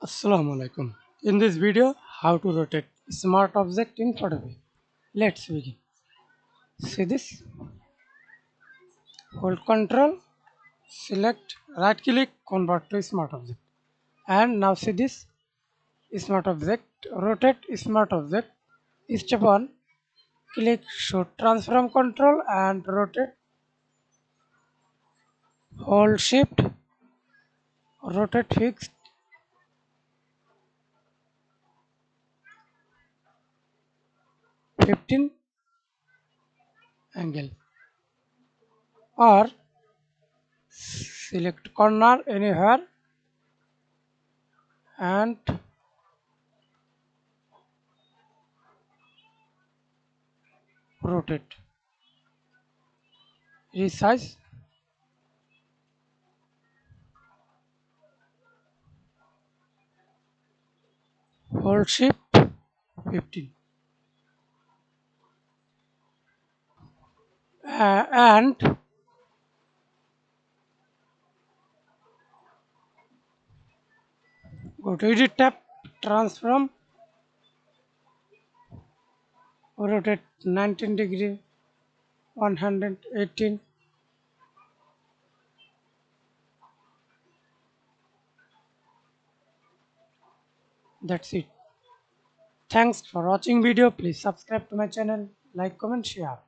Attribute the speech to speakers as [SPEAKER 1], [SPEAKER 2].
[SPEAKER 1] Assalamu Walaikum. In this video, how to rotate smart object in photopea. Let's begin. See this? Hold Control, select, right click, convert to smart object. And now see this smart object. Rotate smart object. Step 1. Click Show Transform Control and rotate. Hold Shift, rotate fixed. 15 angle. Or select corner anywhere and rotate. Resize. Hold Shift 15 and go to Edit tab, Transform, rotate 19 degree, 118. That's it. Thanks for watching video. Please subscribe to my channel, like, comment, share.